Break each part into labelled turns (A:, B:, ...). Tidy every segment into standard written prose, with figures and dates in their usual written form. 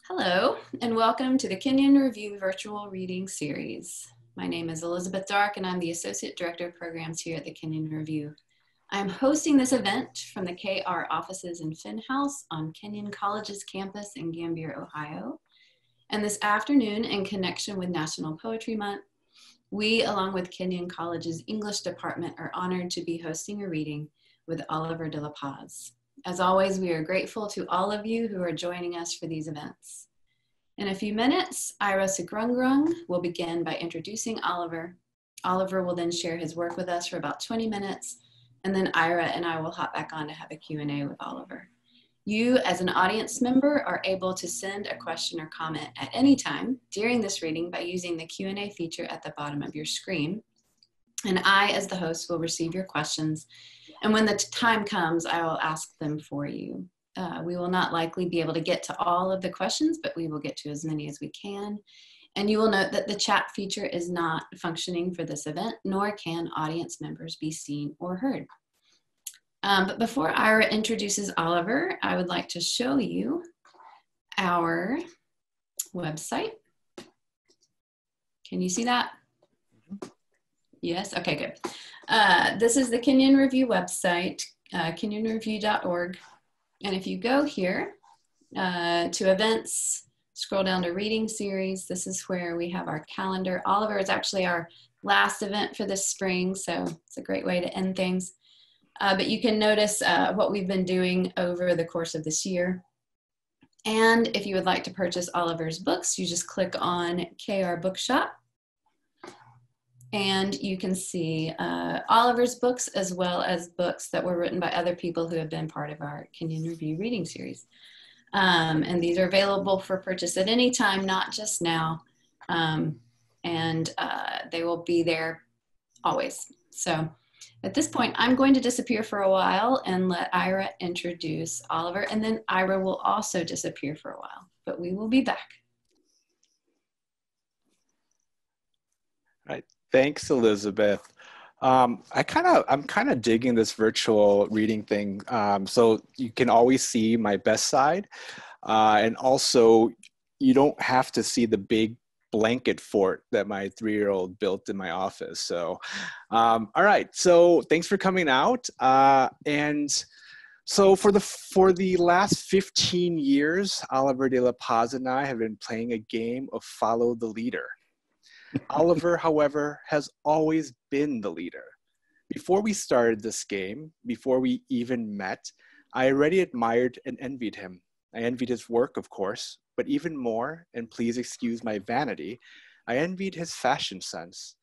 A: Hello, and welcome to the Kenyon Review Virtual Reading Series. My name is Elizabeth Dark, and I'm the Associate Director of Programs here at the Kenyon Review. I'm hosting this event from the KR offices in Finn House on Kenyon College's campus in Gambier, Ohio. And this afternoon, in connection with National Poetry Month, we, along with Kenyon College's English department, are honored to be hosting a reading with Oliver de la Paz. As always, we are grateful to all of you who are joining us for these events. In a few minutes, Ira Segrungrung will begin by introducing Oliver. Oliver will then share his work with us for about 20 minutes, and then Ira and I will hop back on to have a Q&A with Oliver. You, as an audience member, are able to send a question or comment at any time during this reading by using the Q&A feature at the bottom of your screen. And I, as the host, will receive your questions. And when the time comes, I will ask them for you. We will not likely be able to get to all of the questions, but we will get to as many as we can. And you will note that the chat feature is not functioning for this event, nor can audience members be seen or heard. But before Ira introduces Oliver, I would like to show you our website. Can you see that? Yes, okay, good. This is the Kenyon Review website, kenyonreview.org. And if you go here to events, scroll down to reading series, this is where we have our calendar. Oliver is actually our last event for this spring, so it's a great way to end things. But you can notice what we've been doing over the course of this year. And if you would like to purchase Oliver's books, you just click on KR Bookshop. And you can see Oliver's books as well as books that were written by other people who have been part of our Kenyon Review reading series. And these are available for purchase at any time, not just now. And they will be there always. So at this point, I'm going to disappear for a while and let Ira introduce Oliver. And then Ira will also disappear for a while, but we will be back.
B: All right. Thanks, Elizabeth. I'm kind of digging this virtual reading thing. So you can always see my best side. And also you don't have to see the big blanket fort that my 3-year-old built in my office. So, all right. So thanks for coming out. And so for the last 15 years, Oliver de la Paz and I have been playing a game of follow the leader. Oliver, however, has always been the leader. Before we started this game, before we even met, I already admired and envied him. I envied his work, of course, but even more, and please excuse my vanity, I envied his fashion sense.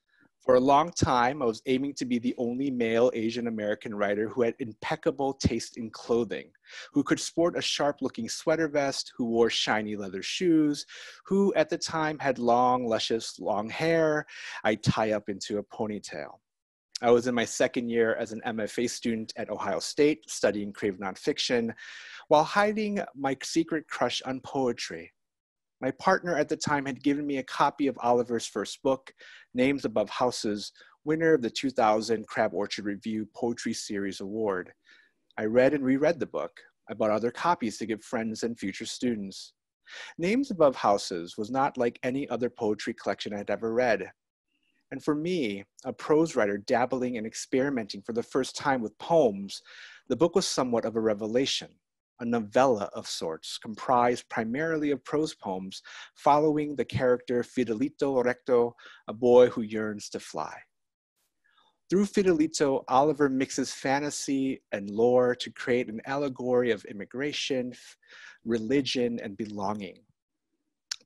B: For a long time, I was aiming to be the only male Asian American writer who had impeccable taste in clothing, who could sport a sharp-looking sweater vest, who wore shiny leather shoes, who at the time had long, luscious, long hair I'd tie up into a ponytail. I was in my second year as an MFA student at Ohio State, studying creative nonfiction, while hiding my secret crush on poetry. My partner at the time had given me a copy of Oliver's first book, Names Above Houses, winner of the 2000 Crab Orchard Review Poetry Series Award. I read and reread the book. I bought other copies to give friends and future students. Names Above Houses was not like any other poetry collection I'd ever read. And for me, a prose writer dabbling and experimenting for the first time with poems, the book was somewhat of a revelation. A novella of sorts, comprised primarily of prose poems, following the character Fidelito Recto, a boy who yearns to fly. Through Fidelito, Oliver mixes fantasy and lore to create an allegory of immigration, religion, and belonging.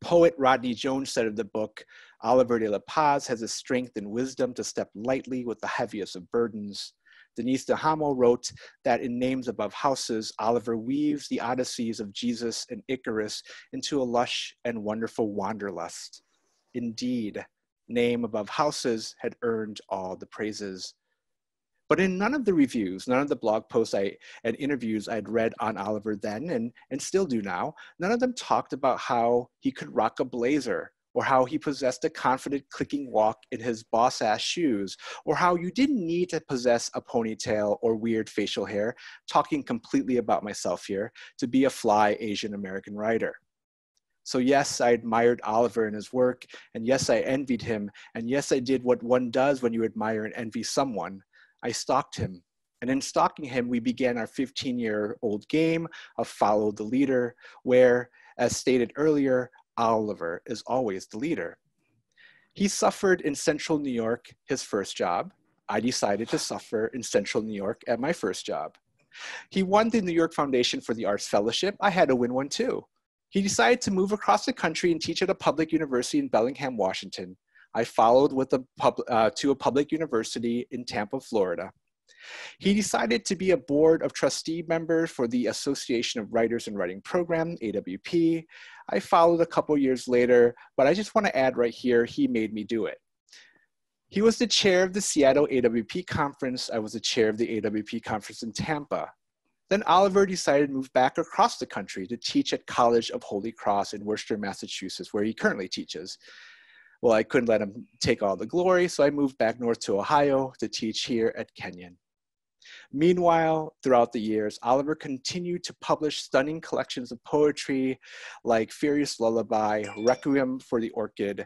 B: Poet Rodney Jones said of the book, Oliver de la Paz has the strength and wisdom to step lightly with the heaviest of burdens. Denise DeHamo wrote that in Names Above Houses, Oliver weaves the odysseys of Jesus and Icarus into a lush and wonderful wanderlust. Indeed, Name Above Houses had earned all the praises. But in none of the reviews, none of the blog posts and interviews I'd read on Oliver then and still do now, none of them talked about how he could rock a blazer, or how he possessed a confident clicking walk in his boss-ass shoes, or how you didn't need to possess a ponytail or weird facial hair, talking completely about myself here, to be a fly Asian American writer. So yes, I admired Oliver and his work, and yes, I envied him, and yes, I did what one does when you admire and envy someone. I stalked him. And in stalking him, we began our 15-year-old game of follow the leader, where, as stated earlier, Oliver is always the leader. He suffered in Central New York, his first job. I decided to suffer in Central New York at my first job. He won the New York Foundation for the Arts Fellowship. I had to win one too. He decided to move across the country and teach at a public university in Bellingham, Washington. I followed to a public university in Tampa, Florida. He decided to be a board of trustee member for the Association of Writers and Writing Program, AWP. I followed a couple years later, but I just want to add right here, he made me do it. He was the chair of the Seattle AWP conference. I was the chair of the AWP conference in Tampa. Then Oliver decided to move back across the country to teach at College of Holy Cross in Worcester, Massachusetts, where he currently teaches. Well, I couldn't let him take all the glory, so I moved back north to Ohio to teach here at Kenyon. Meanwhile, throughout the years, Oliver continued to publish stunning collections of poetry like Furious Lullaby, Requiem for the Orchid,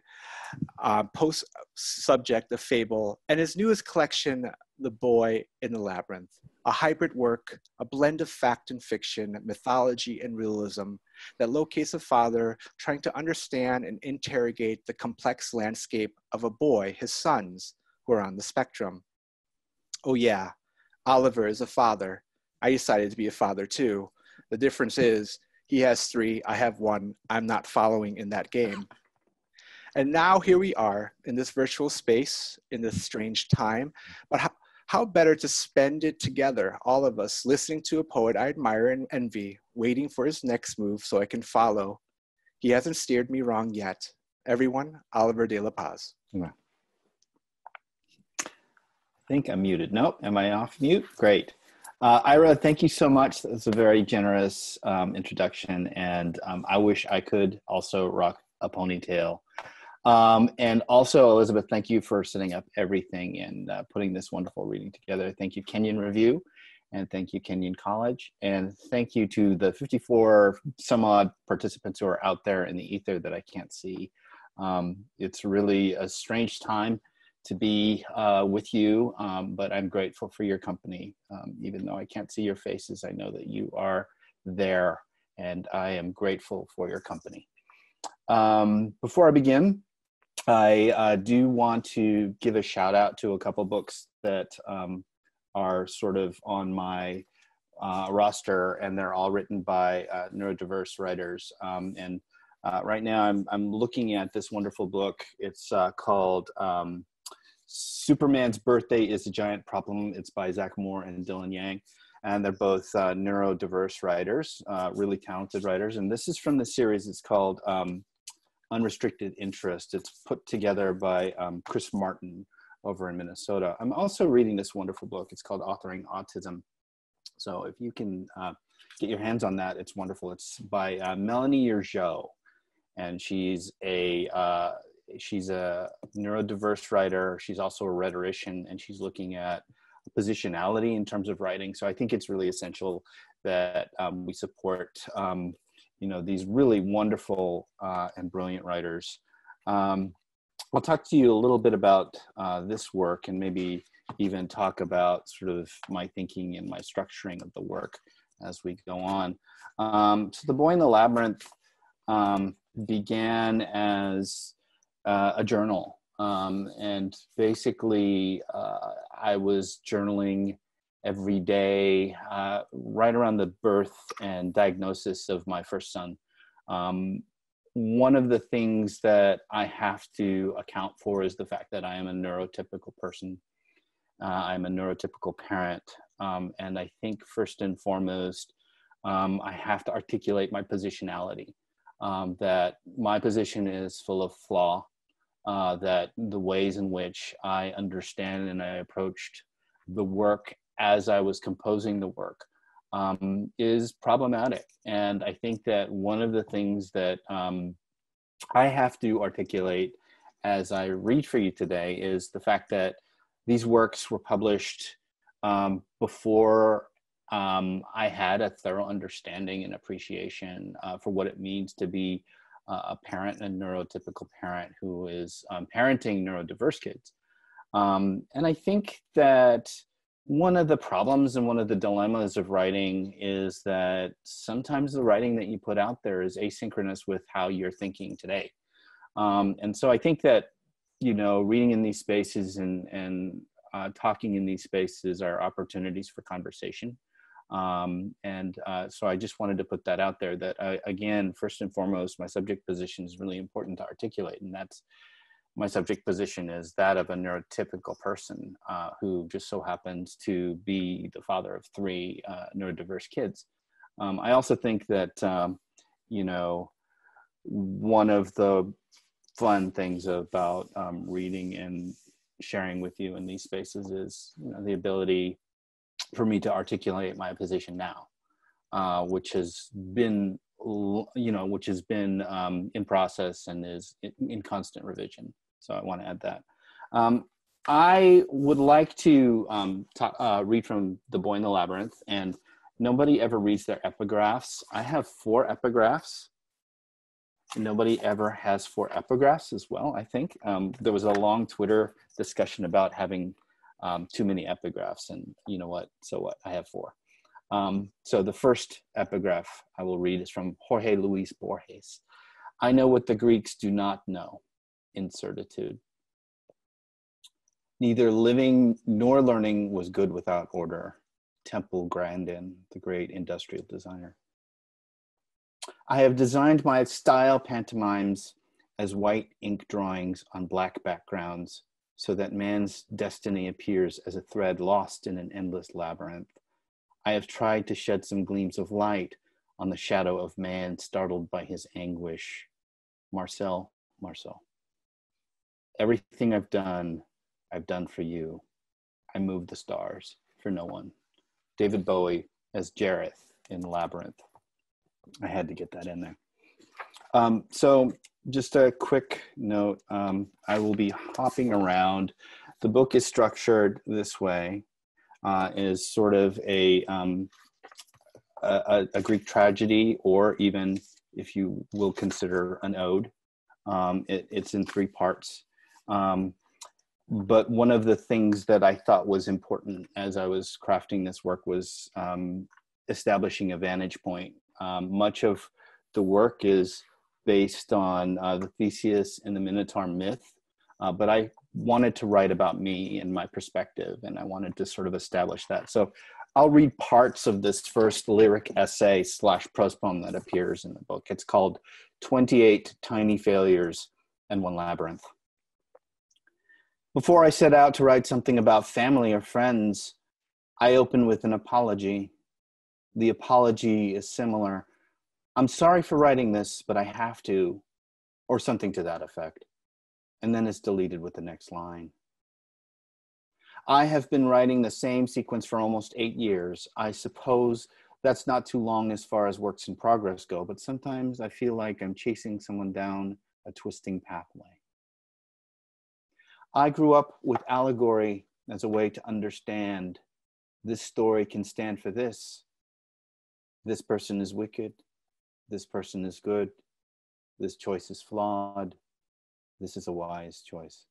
B: post-subject of Fable, and his newest collection, The Boy in the Labyrinth, a hybrid work, a blend of fact and fiction, mythology and realism that locates a father trying to understand and interrogate the complex landscape of a boy, his sons, who are on the spectrum. Oh yeah, Oliver is a father. I decided to be a father too. The difference is he has 3, I have 1. I'm not following in that game. And now here we are in this virtual space, in this strange time, but how better to spend it together, all of us listening to a poet I admire and envy, waiting for his next move so I can follow. He hasn't steered me wrong yet. Everyone, Oliver de la Paz.
C: I think I'm muted. Nope, am I off mute? Great. Ira, thank you so much. That's a very generous introduction, and I wish I could also rock a ponytail. And also, Elizabeth, thank you for setting up everything and putting this wonderful reading together. Thank you, Kenyon Review, and thank you, Kenyon College. And thank you to the 54 some odd participants who are out there in the ether that I can't see. It's really a strange time to be with you, but I'm grateful for your company. Even though I can't see your faces, I know that you are there, and I am grateful for your company. Before I begin, I do want to give a shout out to a couple books that are sort of on my roster, and they're all written by neurodiverse writers. Right now I'm looking at this wonderful book. It's called Superman's Birthday is a Giant Problem. It's by Zach Moore and Dylan Yang. And they're both neurodiverse writers, really talented writers. And this is from the series. It's called Unrestricted Interest. It's put together by Chris Martin over in Minnesota. I'm also reading this wonderful book. It's called Authoring Autism. So if you can get your hands on that, it's wonderful. It's by Melanie Yergeau. And she's a neurodiverse writer. She's also a rhetorician, and she's looking at positionality in terms of writing. So I think it's really essential that we support these really wonderful and brilliant writers. I'll talk to you a little bit about this work, and maybe even talk about sort of my thinking and my structuring of the work as we go on. So The Boy in the Labyrinth began as a journal. And basically, I was journaling every day, right around the birth and diagnosis of my first son. One of the things that I have to account for is the fact that I am a neurotypical person. I'm a neurotypical parent. And I think first and foremost, I have to articulate my positionality, that my position is full of flaw. That the ways in which I understand and I approached the work as I was composing the work is problematic. And I think that one of the things that I have to articulate as I read for you today is the fact that these works were published before I had a thorough understanding and appreciation for what it means to be a parent, a neurotypical parent who is parenting neurodiverse kids. And I think that one of the problems and one of the dilemmas of writing is that sometimes the writing that you put out there is asynchronous with how you're thinking today. And so I think that, you know, reading in these spaces and talking in these spaces are opportunities for conversation. So I just wanted to put that out there, that again, first and foremost, my subject position is really important to articulate. And that's, my subject position is that of a neurotypical person who just so happens to be the father of 3 neurodiverse kids. I also think that, you know, one of the fun things about reading and sharing with you in these spaces is, you know, the ability for me to articulate my position now, which has been, you know, which has been in process and is in constant revision. So I want to add that. I would like to read from The Boy in the Labyrinth, and nobody ever reads their epigraphs. I have 4 epigraphs. Nobody ever has 4 epigraphs as well, I think. There was a long Twitter discussion about having too many epigraphs, and you know what, so what, I have 4. So the first epigraph I will read is from Jorge Luis Borges. I know what the Greeks do not know, incertitude. Neither living nor learning was good without order. Temple Grandin, the great industrial designer. I have designed my style pantomimes as white ink drawings on black backgrounds, so that man's destiny appears as a thread lost in an endless labyrinth. I have tried to shed some gleams of light on the shadow of man startled by his anguish. Marcel Marceau. Everything I've done for you. I moved the stars for no one. David Bowie as Jareth in Labyrinth. I had to get that in there. So just a quick note, I will be hopping around. The book is structured this way, is sort of a Greek tragedy, or even, if you will consider, an ode. It's in 3 parts. But one of the things that I thought was important as I was crafting this work was establishing a vantage point. Much of the work is based on the Theseus and the Minotaur myth, but I wanted to write about me and my perspective, and I wanted to sort of establish that. So I'll read parts of this first lyric essay / prose poem that appears in the book. It's called 28 Tiny Failures and One Labyrinth. Before I set out to write something about family or friends, I open with an apology. The apology is similar. I'm sorry for writing this, but I have to, or something to that effect. And then it's deleted with the next line. I have been writing the same sequence for almost 8 years. I suppose that's not too long as far as works in progress go, but sometimes I feel like I'm chasing someone down a twisting pathway. I grew up with allegory as a way to understand this story can stand for this. This person is wicked. This person is good. This choice is flawed. This is a wise choice.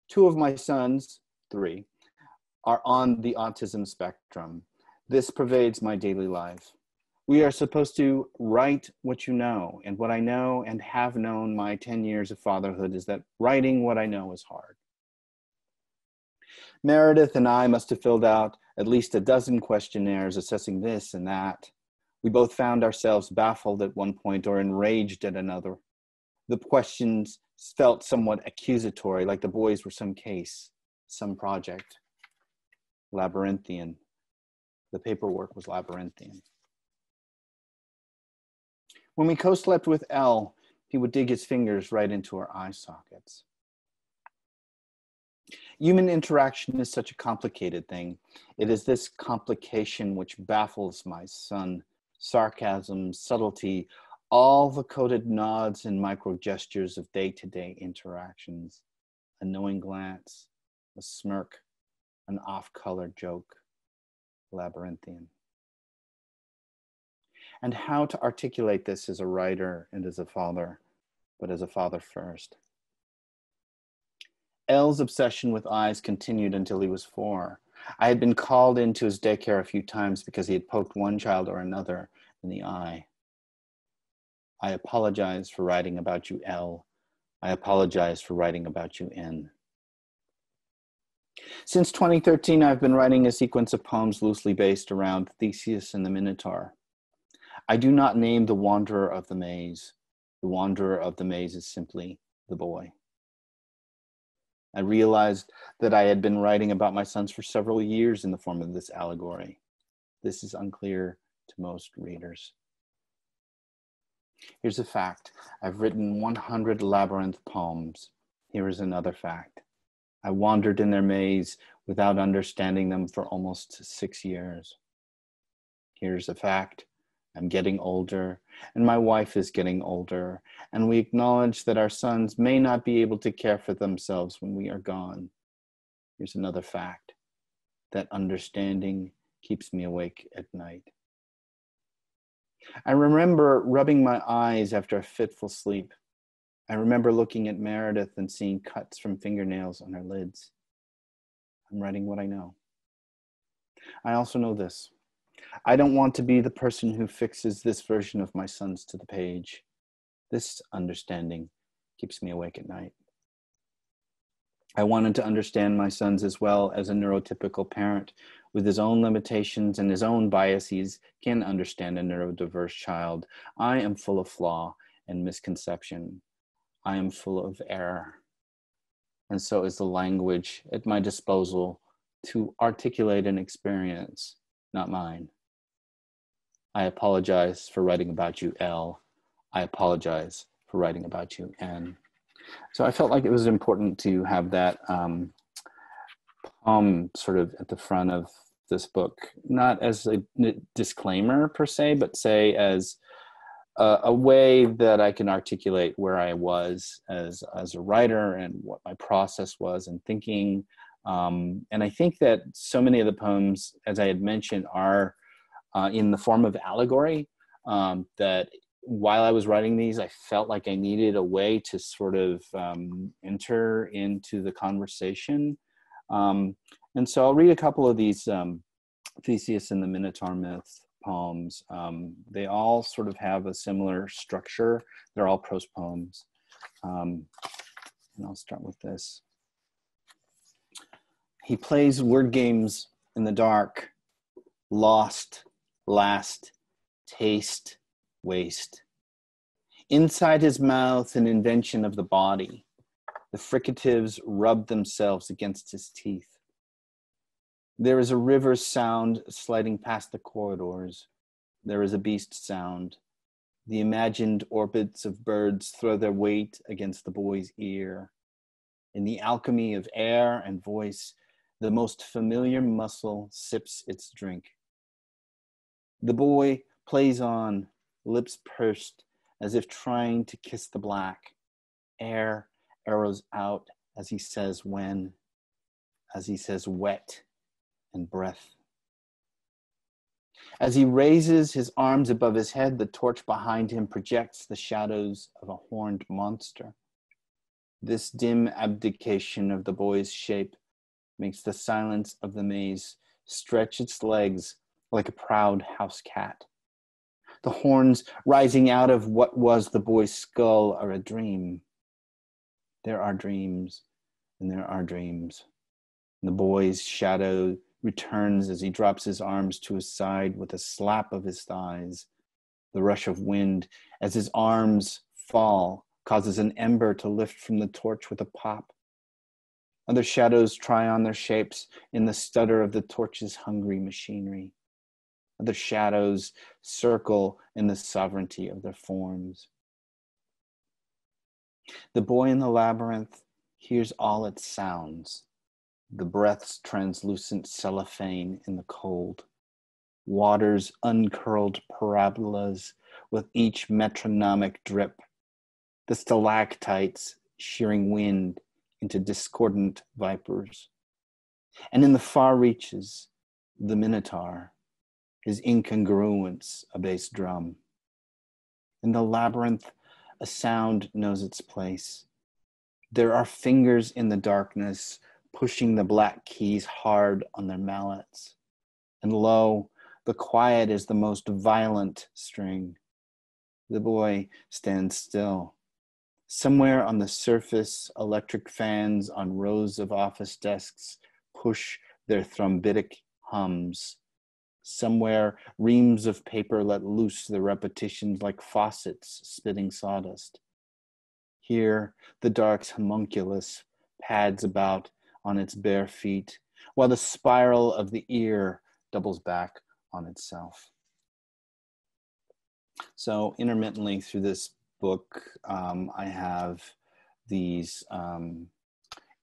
C: 2 of my sons, 3, are on the autism spectrum. This pervades my daily life. We are supposed to write what you know, and what I know and have known my 10 years of fatherhood is that writing what I know is hard. Meredith and I must have filled out at least a dozen questionnaires assessing this and that. We both found ourselves baffled at one point or enraged at another. The questions felt somewhat accusatory, like the boys were some case, some project. Labyrinthian. The paperwork was labyrinthian. When we co-slept with Elle, he would dig his fingers right into our eye sockets. Human interaction is such a complicated thing. It is this complication which baffles my son. Sarcasm, subtlety, all the coded nods and micro gestures of day-to-day interactions. A knowing glance, a smirk, an off-color joke. Labyrinthian. and how to articulate this as a writer and as a father, but as a father first. Elle's obsession with eyes continued until he was 4. I had been called into his daycare a few times because he had poked one child or another in the eye. I apologize for writing about you, Elle. I apologize for writing about you, N. Since 2013, I've been writing a sequence of poems loosely based around Theseus and the Minotaur. I do not name the wanderer of the maze. The wanderer of the maze is simply the boy. I realized that I had been writing about my sons for several years in the form of this allegory. This is unclear to most readers. Here's a fact. I've written 100 Labyrinth poems. Here is another fact. I wandered in their maze without understanding them for almost 6 years. Here's a fact. I'm getting older, and my wife is getting older, and we acknowledge that our sons may not be able to care for themselves when we are gone. Here's another fact. That understanding keeps me awake at night. I remember rubbing my eyes after a fitful sleep. I remember looking at Meredith and seeing cuts from fingernails on her lids. I'm writing what I know. I also know this. I don't want to be the person who fixes this version of my sons to the page. This understanding keeps me awake at night. I wanted to understand my sons as well as a neurotypical parent with his own limitations and his own biases can understand a neurodiverse child. I am full of flaw and misconception. I am full of error. And so is the language at my disposal to articulate an experience, not mine. I apologize for writing about you, L. I apologize for writing about you, N. So I felt like it was important to have that poem sort of at the front of this book, not as a disclaimer per se, but say as a way that I can articulate where I was as a writer and what my process was in thinking. And I think that so many of the poems, as I had mentioned, are in the form of allegory, that while I was writing these, I felt like I needed a way to sort of enter into the conversation. And so I'll read a couple of these Theseus and the Minotaur myth poems. They all sort of have a similar structure. They're all prose poems. And I'll start with this. He plays word games in the dark, lost, last, taste, waste. Inside his mouth, an invention of the body. The fricatives rub themselves against his teeth. There is a river sound sliding past the corridors. There is a beast sound. The imagined orbits of birds throw their weight against the boy's ear. In the alchemy of air and voice, the most familiar muscle sips its drink. The boy plays on, lips pursed, as if trying to kiss the black. Air arrows out as he says when, as he says wet and breath. As he raises his arms above his head, the torch behind him projects the shadows of a horned monster. This dim abdication of the boy's shape makes the silence of the maze stretch its legs like a proud house cat. The horns rising out of what was the boy's skull are a dream. There are dreams, and there are dreams. The boy's shadow returns as he drops his arms to his side with a slap of his thighs. The rush of wind as his arms fall causes an ember to lift from the torch with a pop. Other shadows try on their shapes in the stutter of the torch's hungry machinery. Other shadows circle in the sovereignty of their forms. The boy in the labyrinth hears all its sounds. The breath's translucent cellophane in the cold. Water's uncurled parabolas with each metronomic drip. The stalactites shearing wind into discordant vipers. And in the far reaches, the Minotaur, his incongruence a bass drum. In the labyrinth, a sound knows its place. There are fingers in the darkness pushing the black keys hard on their mallets. And lo, the quiet is the most violent string. The boy stands still. Somewhere on the surface, electric fans on rows of office desks push their thrombitic hums. Somewhere, reams of paper let loose the repetitions like faucets spitting sawdust. Here, the dark's homunculus pads about on its bare feet, while the spiral of the ear doubles back on itself. So intermittently through this book, I have these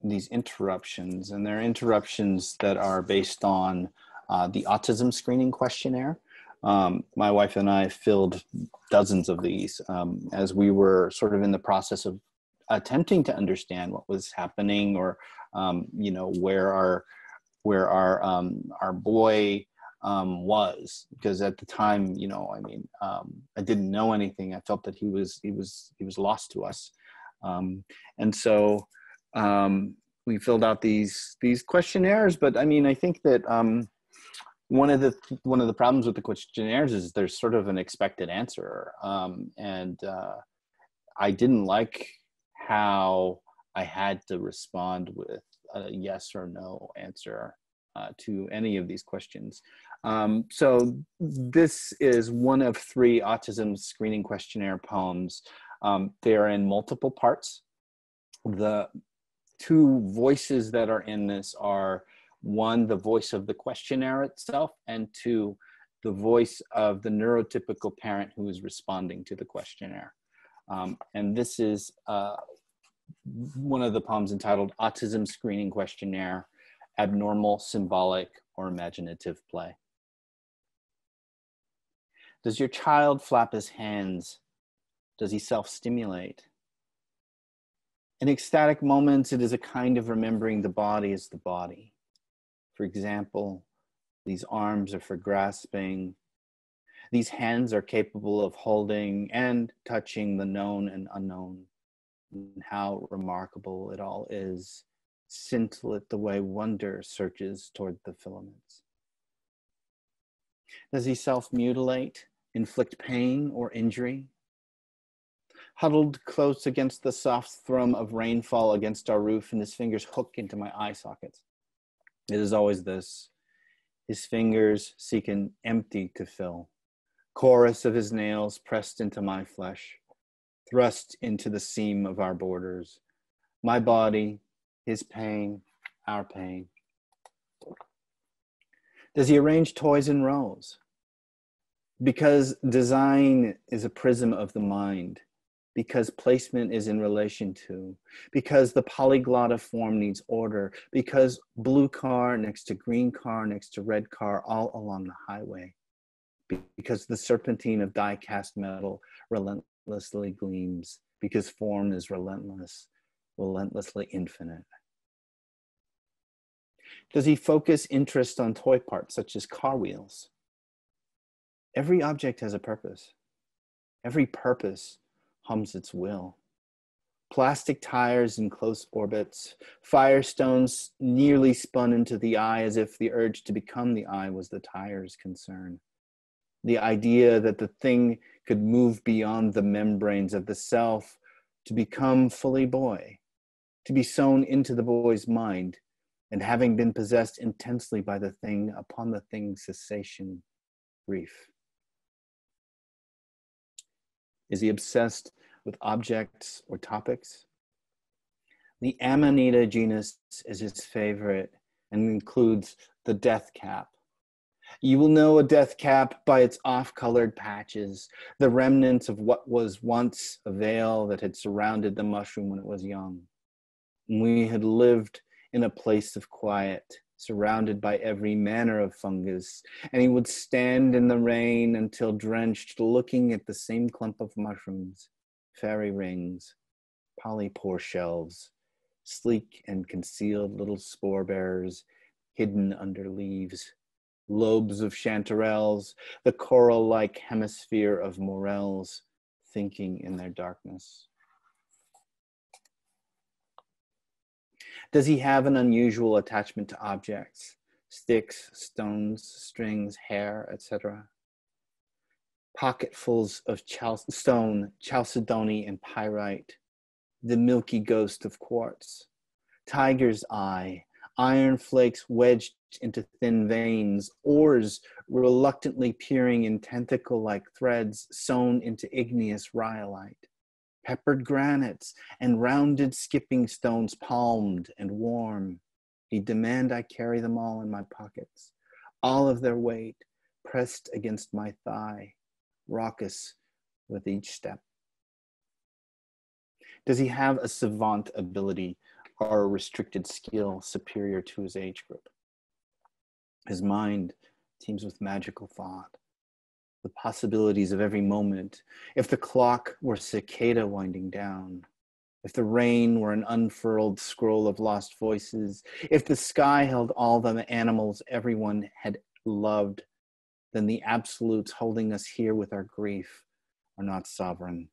C: interruptions, and they're interruptions that are based on the autism screening questionnaire. My wife and I filled dozens of these as we were sort of in the process of attempting to understand what was happening, or where our boy was, because at the time, I didn't know anything. I felt that he was lost to us, and so we filled out these questionnaires. But I mean, I think that one of the problems with the questionnaires is there's sort of an expected answer, and I didn't like how I had to respond with a yes or no answer to any of these questions. So this is one of 3 autism screening questionnaire poems. They are in multiple parts. The 2 voices that are in this are, 1, the voice of the questionnaire itself, and 2, the voice of the neurotypical parent who is responding to the questionnaire. And this is one of the poems entitled Autism Screening Questionnaire, Abnormal, Symbolic, or Imaginative Play. Does your child flap his hands? Does he self-stimulate? In ecstatic moments, it is a kind of remembering the body as the body. For example, these arms are for grasping. These hands are capable of holding and touching the known and unknown. And how remarkable it all is. Scintillate the way wonder searches toward the filaments. Does he self-mutilate, inflict pain or injury? Huddled close against the soft thrum of rainfall against our roof, and his fingers hook into my eye sockets. It is always this. His fingers seek an empty to fill. Chorus of his nails pressed into my flesh, thrust into the seam of our borders. My body, his pain, our pain. Does he arrange toys in rows? Because design is a prism of the mind, because placement is in relation to, because the polyglot of form needs order, because blue car next to green car next to red car all along the highway, because the serpentine of die-cast metal relentlessly gleams, because form is relentless, relentlessly infinite. Does he focus interest on toy parts such as car wheels? Every object has a purpose. Every purpose hums its will. Plastic tires in close orbits, firestones nearly spun into the eye as if the urge to become the eye was the tire's concern. The idea that the thing could move beyond the membranes of the self to become fully boy, to be sewn into the boy's mind, and having been possessed intensely by the thing, upon the thing's cessation, grief. Is he obsessed with objects or topics? The Amanita genus is his favorite and includes the Deathcap. You will know a Deathcap by its off-colored patches, the remnants of what was once a veil that had surrounded the mushroom when it was young. We had lived in a place of quiet, surrounded by every manner of fungus, and he would stand in the rain until drenched, looking at the same clump of mushrooms, fairy rings, polypore shelves, sleek and concealed little spore bearers hidden under leaves, lobes of chanterelles, the coral-like hemisphere of morels thinking in their darkness. Does he have an unusual attachment to objects, sticks, stones, strings, hair, etc.? Pocketfuls of stone, chalcedony, and pyrite, the milky ghost of quartz, tiger's eye, iron flakes wedged into thin veins, oars reluctantly peering in tentacle-like threads sewn into igneous rhyolite, peppered granites and rounded skipping stones palmed and warm. He demand I carry them all in my pockets, all of their weight pressed against my thigh, raucous with each step. Does he have a savant ability or a restricted skill superior to his age group? His mind teems with magical thought, the possibilities of every moment. If the clock were cicada winding down, if the rain were an unfurled scroll of lost voices, if the sky held all the animals everyone had loved, then the absolutes holding us here with our grief are not sovereign.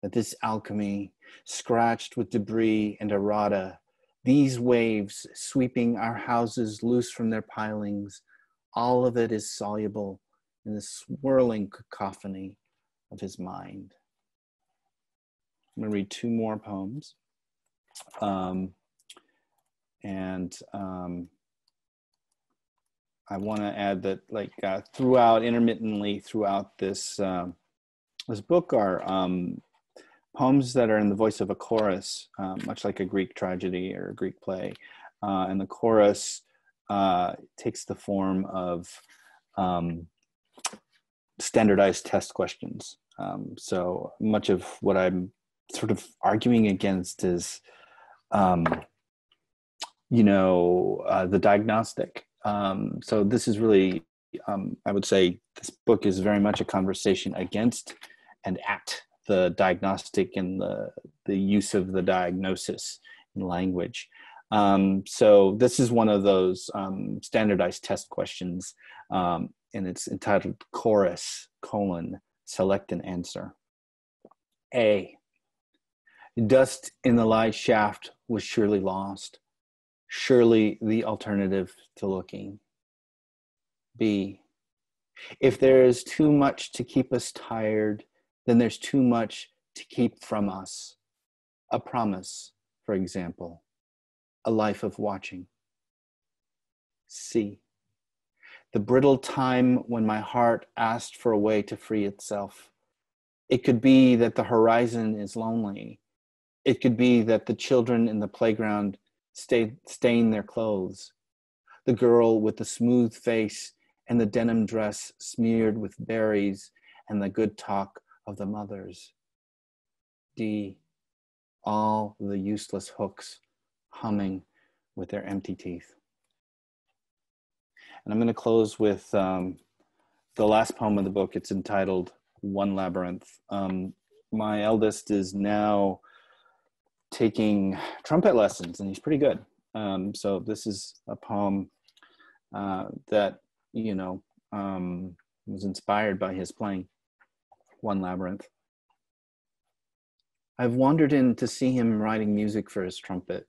C: That this alchemy, scratched with debris and errata, these waves sweeping our houses loose from their pilings, all of it is soluble in the swirling cacophony of his mind. I'm going to read two more poems. I want to add that, intermittently throughout this this book are poems that are in the voice of a chorus, much like a Greek tragedy or a Greek play. And the chorus takes the form of standardized test questions. So much of what I'm sort of arguing against is, the diagnostic. So this is really, I would say this book is very much a conversation against and at the diagnostic and the use of the diagnosis in language. So this is one of those standardized test questions, and it's entitled Chorus, select an answer. A, dust in the light shaft was surely lost, surely the alternative to looking. B, if there is too much to keep us tired, then there's too much to keep from us. A promise, for example, a life of watching. C, the brittle time when my heart asked for a way to free itself. It could be that the horizon is lonely. It could be that the children in the playground stain their clothes. The girl with the smooth face and the denim dress smeared with berries and the good talk of the mothers. D, all the useless hooks humming with their empty teeth. And I'm going to close with the last poem of the book. It's entitled One Labyrinth. My eldest is now taking trumpet lessons, and he's pretty good. So this is a poem that, was inspired by his playing. One Labyrinth. I've wandered in to see him writing music for his trumpet.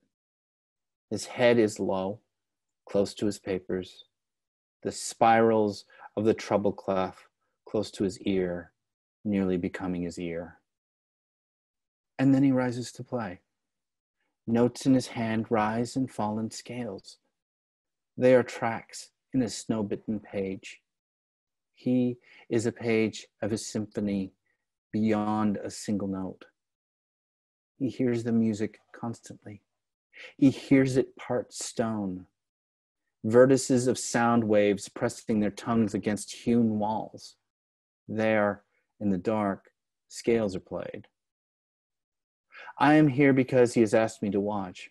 C: His head is low, close to his papers. The spirals of the treble clef close to his ear, nearly becoming his ear. And then he rises to play. Notes in his hand rise and fall in scales. They are tracks in a snow-bitten page. He is a page of a symphony beyond a single note. He hears the music constantly. He hears it part stone. Vertices of sound waves pressing their tongues against hewn walls. There, in the dark, scales are played. I am here because he has asked me to watch.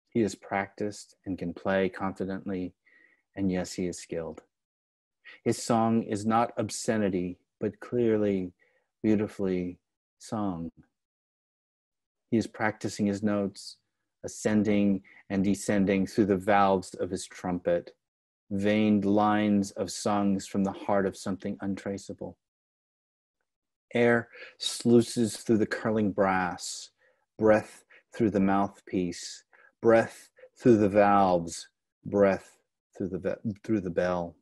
C: He has practiced and can play confidently, and yes, he is skilled. His song is not obscenity, but clearly, beautifully sung. He is practicing his notes, ascending and descending through the valves of his trumpet, veined lines of songs from the heart of something untraceable. Air sluices through the curling brass, breath through the mouthpiece, breath through the valves, breath through the bell.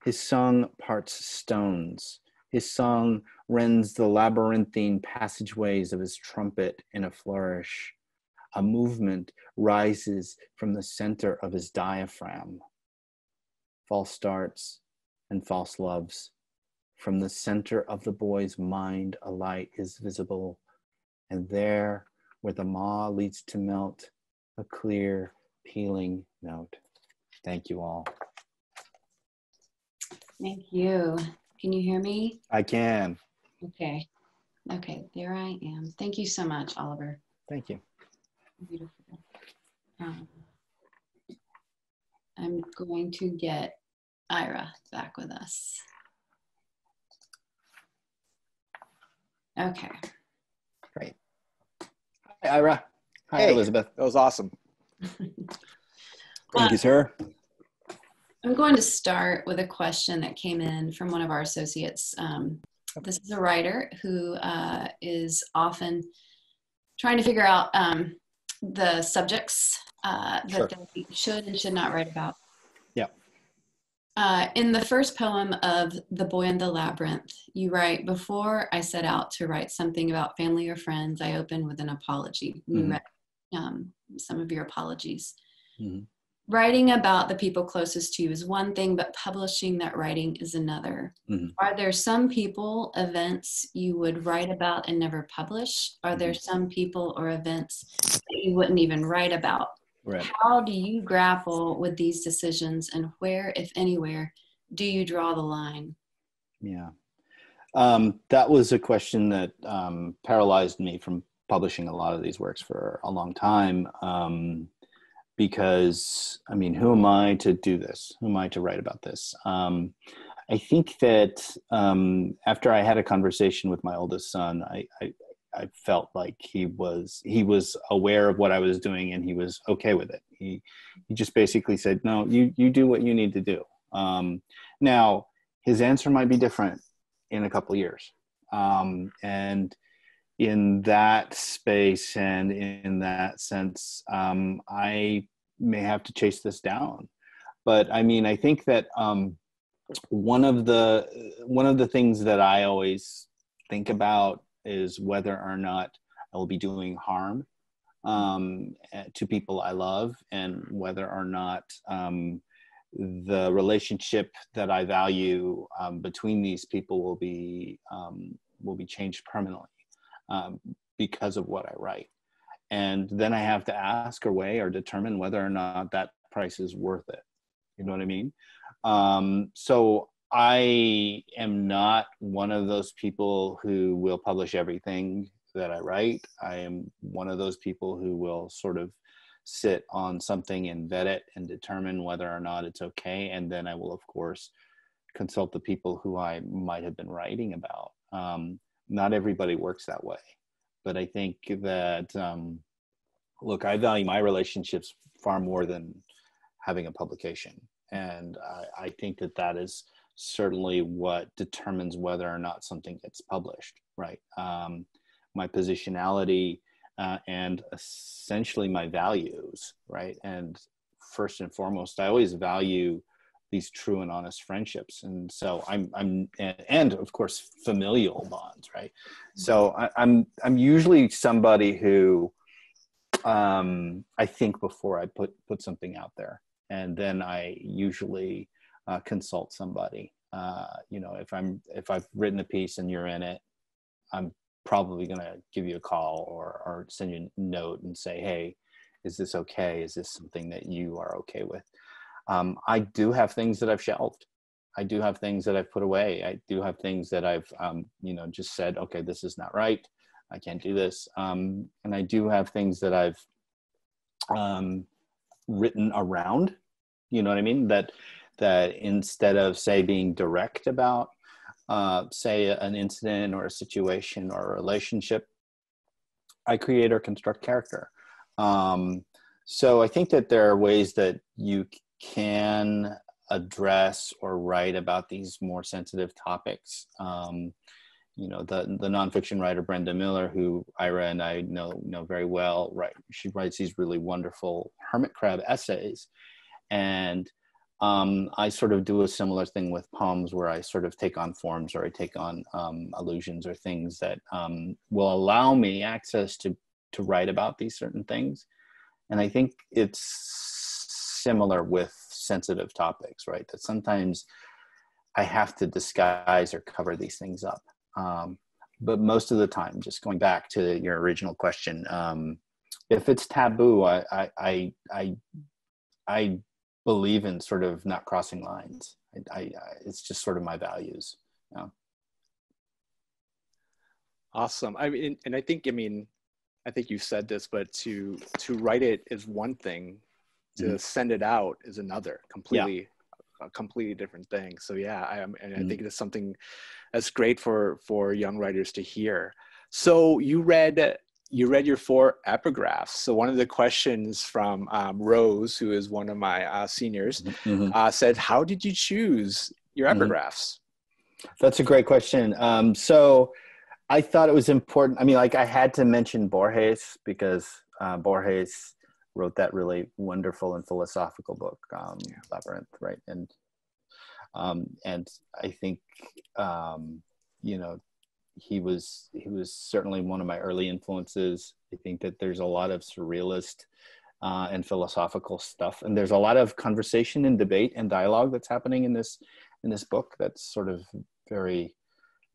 C: His song parts stones. His song rends the labyrinthine passageways of his trumpet in a flourish. A movement rises from the center of his diaphragm. False starts and false loves. From the center of the boy's mind, a light is visible, and there, where the maw leads to melt, a clear, pealing note. Thank you all.
A: Thank you. Can you hear me?
C: I can.
A: Okay. Okay, there I am. Thank you so much, Oliver.
C: Thank you.
A: Beautiful. I'm going to get Ira back with us. Okay.
C: Great. Hi, Ira. Hi,
B: Hey,
C: Elizabeth.
B: that was awesome.
C: Thank you, sir.
A: I'm going to start with a question that came in from one of our associates. This is a writer who is often trying to figure out the subjects
C: Sure.
A: that they should and should not write about.
C: Yeah.
A: In the first poem of The Boy in the Labyrinth, you write, before I set out to write something about family or friends, I open with an apology. You read some of your apologies.
C: Mm-hmm.
A: Writing about the people closest to you is one thing, but publishing that writing is another.
C: Mm-hmm.
A: Are there some people, events you would write about and never publish? Are there some people or events that you wouldn't even write about?
C: Right.
A: How do you grapple with these decisions, and where, if anywhere, do you draw the line?
C: Yeah. That was a question that paralyzed me from publishing a lot of these works for a long time. Because, I mean, who am I to do this? Who am I to write about this? I think that after I had a conversation with my oldest son, I felt like he was aware of what I was doing, and he was okay with it. He just basically said, no, you do what you need to do. Now, his answer might be different in a couple of years. And in that space and in that sense, I may have to chase this down. But I mean, I think that one of the things that I always think about is whether or not I will be doing harm to people I love, and whether or not the relationship that I value between these people will be changed permanently. Because of what I write. And then I have to ask or weigh or determine whether or not that price is worth it. You know what I mean? So I am not one of those people who will publish everything that I write. I am one of those people who will sort of sit on something and vet it and determine whether or not it's okay. And then I will, of course, consult the people who I might have been writing about. Not everybody works that way, but I think that, look, I value my relationships far more than having a publication. And I think that that is certainly what determines whether or not something gets published, right? My positionality and essentially my values, right? And first and foremost, I always value these true and honest friendships. And so and of course, familial bonds, right? So I'm usually somebody who I think before I put something out there, and then I usually consult somebody. You know, if I've written a piece and you're in it, I'm probably going to give you a call or send you a note and say, hey, is this okay? Is this something that you are okay with? I do have things that I've shelved. I do have things that I've put away. I do have things that I've, you know, just said, okay, this is not right. I can't do this. And I do have things that I've written around, you know what I mean? That instead of, say, being direct about, say, an incident or a situation or a relationship, I create or construct character. So I think that there are ways that you can address or write about these more sensitive topics. You know, the nonfiction writer Brenda Miller, who Ira and I know very well, right? She writes these really wonderful hermit crab essays, and I sort of do a similar thing with poems, where I sort of take on forms, or I take on allusions or things that will allow me access to write about these certain things. And I think it's similar with sensitive topics, right? That sometimes I have to disguise or cover these things up. But most of the time, just going back to your original question, if it's taboo, I believe in sort of not crossing lines. It's just sort of my values. Yeah.
B: Awesome. I mean, and I think you said this, but to write it is one thing, to send it out is another, a completely different thing. So yeah, I think it's something that's great for young writers to hear. So you read your 4 epigraphs. So one of the questions from Rose, who is one of my seniors, said, how did you choose your epigraphs?
C: That's a great question. So I thought it was important. I mean, like, I had to mention Borges, because Borges wrote that really wonderful and philosophical book, Labyrinth, right? And I think, you know, he was certainly one of my early influences. I think that there's a lot of surrealist and philosophical stuff, and there's a lot of conversation and debate and dialogue that's happening in this book that's sort of very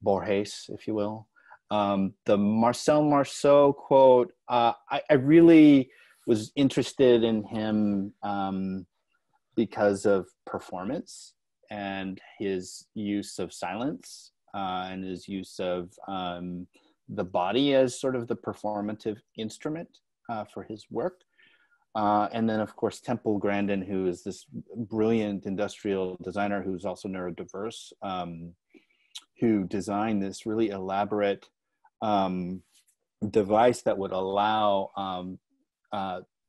C: Borges, if you will. The Marcel Marceau quote, I really was interested in him because of performance and his use of silence, and his use of the body as sort of the performative instrument for his work. And then, of course, Temple Grandin, who is this brilliant industrial designer who's also neurodiverse, who designed this really elaborate device that would allow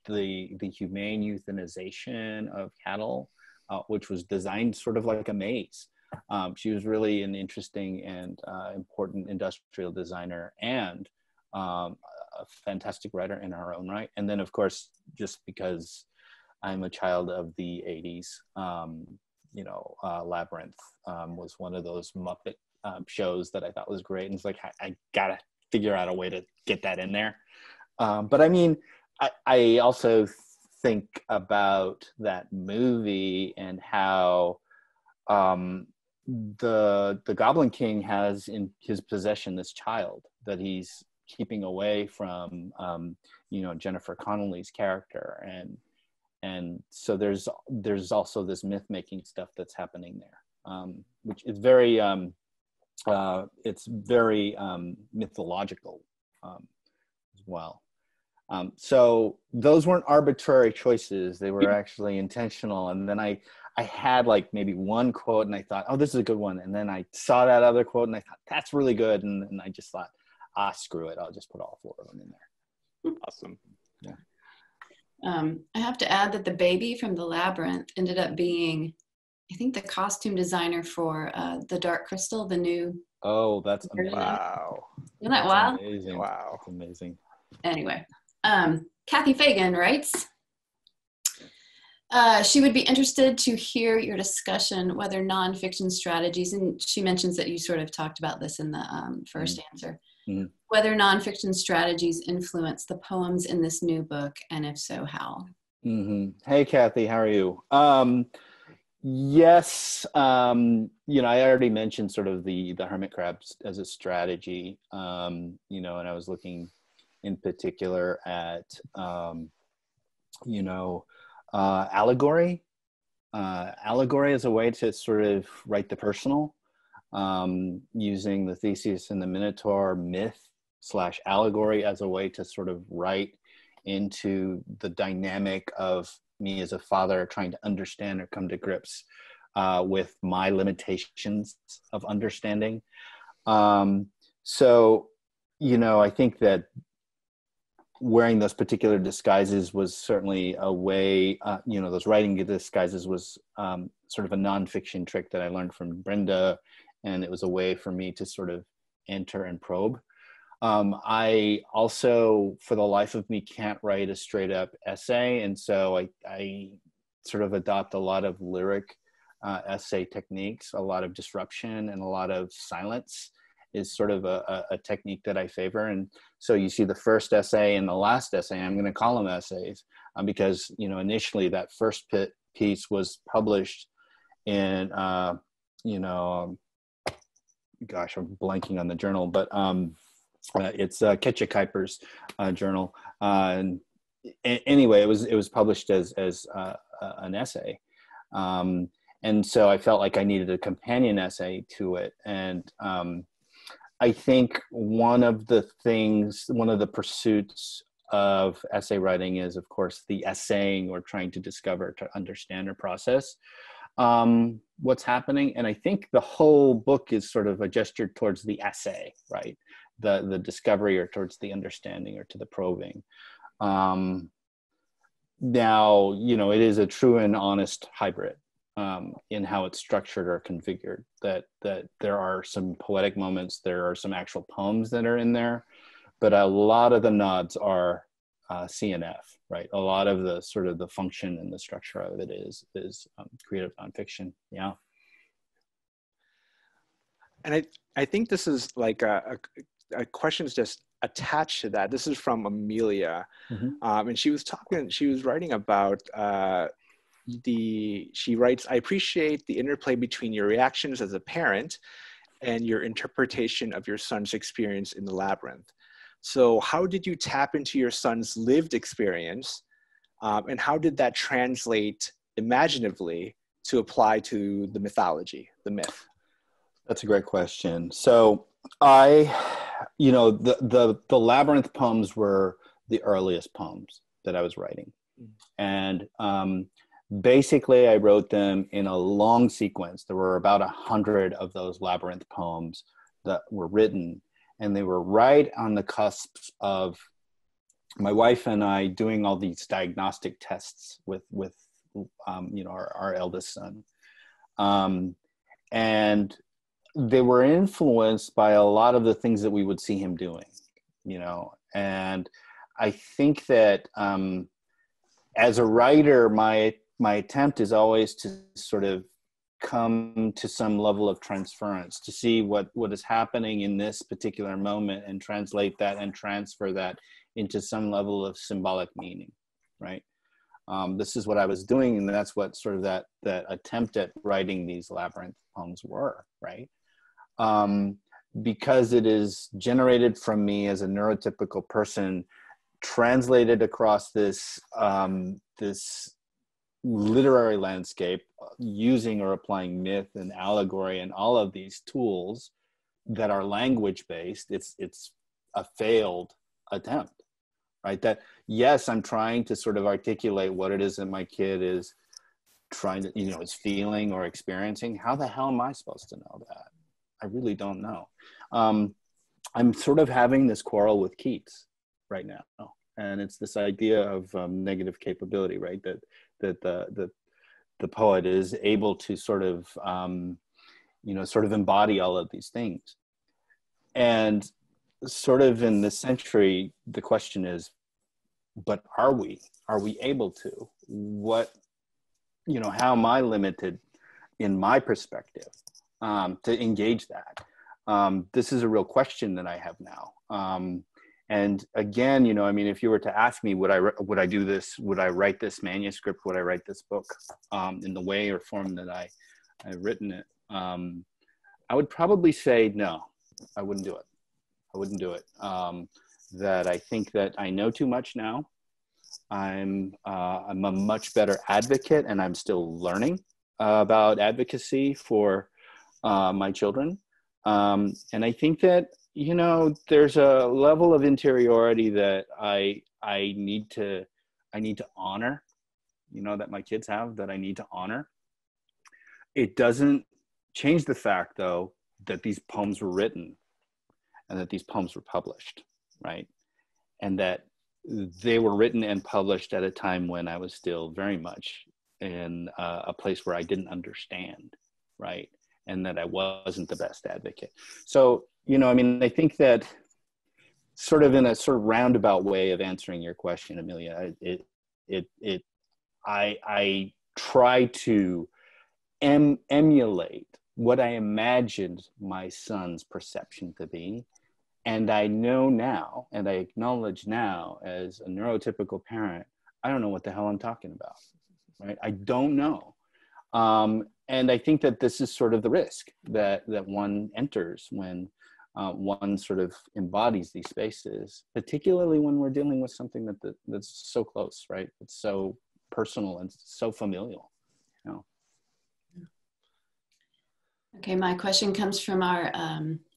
C: the humane euthanization of cattle, which was designed sort of like a maze. She was really an interesting and important industrial designer, and a fantastic writer in her own right. And then, of course, just because I'm a child of the 80s, you know, Labyrinth was one of those Muppet shows that I thought was great. And it's like, I gotta figure out a way to get that in there. But I mean, I also think about that movie and how the Goblin King has in his possession this child that he's keeping away from, you know, Jennifer Connelly's character, and so there's also this myth making stuff that's happening there, which is very mythological as well. So those weren't arbitrary choices; they were actually intentional. And then I had like maybe one quote, and I thought, oh, this is a good one. And then I saw that other quote, and I thought, that's really good. And I just thought, screw it, I'll just put all 4 of them in there.
B: Awesome.
C: Yeah.
A: I have to add that the baby from the Labyrinth ended up being, I think, the costume designer for the Dark Crystal, the new.
C: Oh, that's
A: version.
B: Wow.
A: Isn't that wild?
C: Amazing.
B: Wow.
C: That's amazing.
A: Anyway, Kathy Fagan writes, she would be interested to hear your discussion whether nonfiction strategies, and she mentions that you sort of talked about this in the first answer, whether nonfiction strategies influence the poems in this new book, and if so, how?
C: Hey, Kathy, how are you? Yes, you know, I already mentioned sort of the hermit crabs as a strategy, you know, and I was looking in particular at, you know, allegory. Allegory as a way to sort of write the personal, using the Theseus and the Minotaur myth / allegory as a way to sort of write into the dynamic of me as a father trying to understand or come to grips with my limitations of understanding. So, you know, I think that wearing those particular disguises was certainly a way, those writing disguises was sort of a nonfiction trick that I learned from Brenda. And it was a way for me to sort of enter and probe. I also, for the life of me, can't write a straight up essay. And so I sort of adopt a lot of lyric essay techniques, a lot of disruption and a lot of silence is sort of a technique that I favor. And so you see the first essay and the last essay, I'm going to call them essays because, initially that first piece was published in, gosh, I'm blanking on the journal, but it's Ketcha Kuiper's journal. And anyway, it was published as an essay. And so I felt like I needed a companion essay to it. And I think one of the pursuits of essay writing is, of course, the essaying or trying to discover, to understand or process what's happening. And I think the whole book is sort of a gesture towards the essay, right? The discovery or towards the understanding or to the probing. Now, it is a true and honest hybrid in how it's structured or configured, that there are some poetic moments, there are some actual poems that are in there, but a lot of the nods are CNF, right? A lot of the sort of the function and the structure of it is creative nonfiction. Yeah.
B: And I think this is like a question's just attached to that. This is from Amelia. Mm-hmm. And she was writing about, she writes, I appreciate the interplay between your reactions as a parent and your interpretation of your son's experience in the Labyrinth. So how did you tap into your son's lived experience? And how did that translate imaginatively to apply to the mythology, the myth?
C: That's a great question. So the Labyrinth poems were the earliest poems that I was writing. And basically I wrote them in a long sequence. There were about 100 of those Labyrinth poems that were written, and they were right on the cusp of my wife and I doing all these diagnostic tests with our eldest son. And they were influenced by a lot of the things that we would see him doing, and I think that as a writer, my attempt is always to sort of come to some level of transference, to see what is happening in this particular moment and translate that and transfer that into some level of symbolic meaning, right? This is what I was doing, and that's what sort of that attempt at writing these Labyrinth poems were, right? Because it is generated from me as a neurotypical person, translated across this literary landscape, using or applying myth and allegory and all of these tools that are language based. It's a failed attempt, right? That, yes, I'm trying to sort of articulate what it is that my kid is trying to, is feeling or experiencing. How the hell am I supposed to know that? I really don't know. I'm sort of having this quarrel with Keats right now. And it's this idea of negative capability, right? That the poet is able to sort of embody all of these things. And sort of in this century, the question is, but are we able to? How am I limited in my perspective to engage that? This is a real question that I have now. And again, if you were to ask me, would I do this? Would I write this manuscript? Would I write this book in the way or form that I've written it? I would probably say no. I wouldn't do it. That I think that I know too much now. I'm a much better advocate, and I'm still learning about advocacy for my children. And I think that there's a level of interiority that I need to honor, that my kids have, that I need to honor. It doesn't change the fact, though, that these poems were written and that these poems were published, right? And that they were written and published at a time when I was still very much in a place where I didn't understand, right? And that I wasn't the best advocate. So, you know, I mean, I think that sort of in a sort of roundabout way of answering your question, Amelia, I try to emulate what I imagined my son's perception to be. And I know now, and I acknowledge now as a neurotypical parent, I don't know what the hell I'm talking about, right? I don't know. And I think that this is sort of the risk that one enters when one sort of embodies these spaces, particularly when we're dealing with something that's so close, right? It's so personal and so familial, you know?
A: Okay, my question comes from our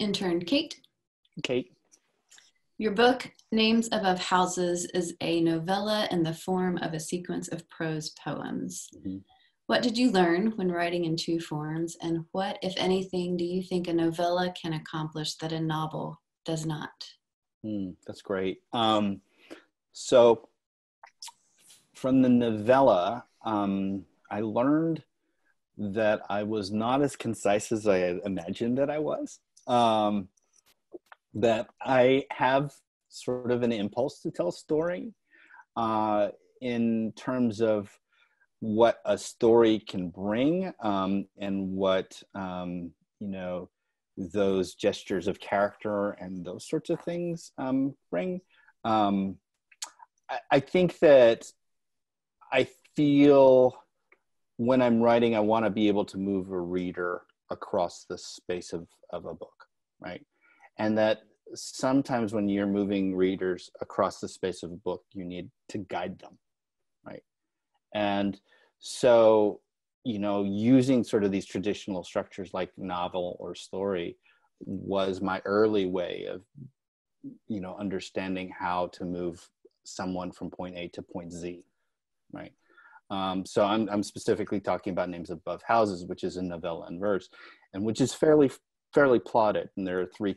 A: intern, Kate.
C: Kate.
A: Your book, Names Above Houses, is a novella in the form of a sequence of prose poems. Mm-hmm. What did you learn when writing in two forms, and what, if anything, do you think a novella can accomplish that a novel does not?
C: That's great. So from the novella, I learned that I was not as concise as I had imagined that I was. That I have sort of an impulse to tell a story in terms of what a story can bring and what, you know, those gestures of character and those sorts of things bring. I think that I feel when I'm writing, I want to be able to move a reader across the space of a book, right? And that sometimes when you're moving readers across the space of a book, you need to guide them, right? And so, you know, using sort of these traditional structures like novel or story was my early way of, you know, understanding how to move someone from point A to point Z, right? So I'm specifically talking about Names Above Houses, which is a novella in verse, and which is fairly plotted, and there are three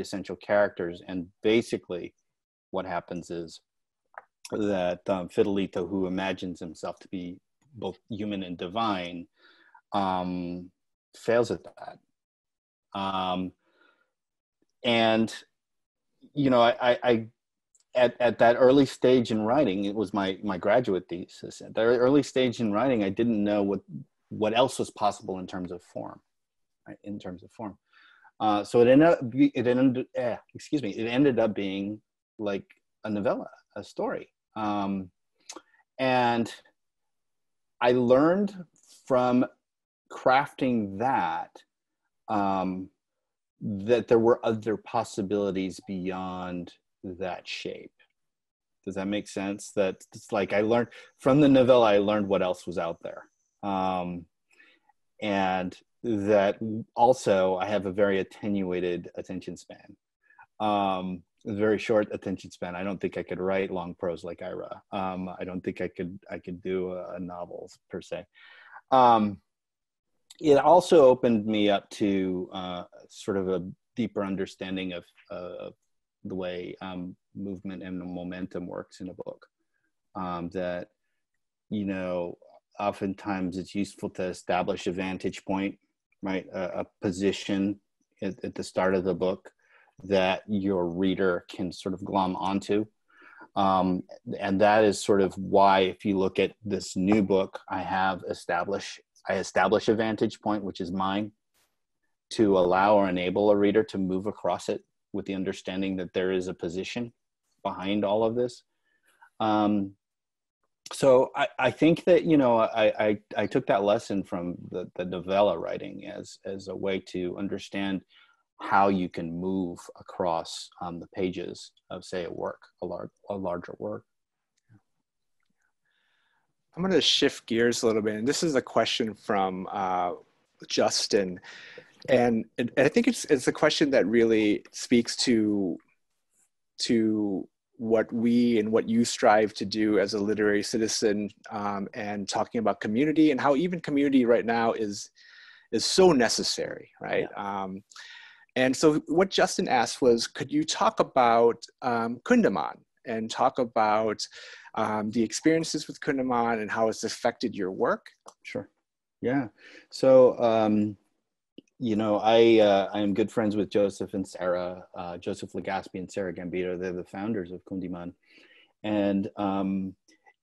C: essential characters, and basically what happens is that Fidelito, who imagines himself to be both human and divine, fails at that. And you know, I at that early stage in writing, it was my graduate thesis. At the early stage in writing, I didn't know what else was possible in terms of form. Right, in terms of form. So it ended up being like a novella, a story. And I learned from crafting that, that there were other possibilities beyond that shape. Does that make sense? That it's like I learned from the novella, I learned what else was out there. And that also I have a very attenuated attention span, a very short attention span. I don't think I could write long prose like Ira. I don't think I could do a novel per se. It also opened me up to sort of a deeper understanding of the way movement and momentum works in a book. That, you know, oftentimes it's useful to establish a vantage point, right? A position at the start of the book that your reader can sort of glom onto. And that is sort of why, if you look at this new book, I establish a vantage point, which is mine, to allow or enable a reader to move across it with the understanding that there is a position behind all of this. So I think that, you know, I took that lesson from the novella writing as a way to understand how you can move across the pages of, say, a larger work.
B: I'm going to shift gears a little bit, and this is a question from Justin, and I think it's a question that really speaks to what we and what you strive to do as a literary citizen, and talking about community and how even community right now is so necessary, right? Yeah. And so what Justin asked was, could you talk about Kundiman and talk about the experiences with Kundiman and how it's affected your work?
C: Sure. Yeah. So, you know, I am good friends with Joseph and Sarah, Joseph Legaspi and Sarah Gambito. They're the founders of Kundiman. And,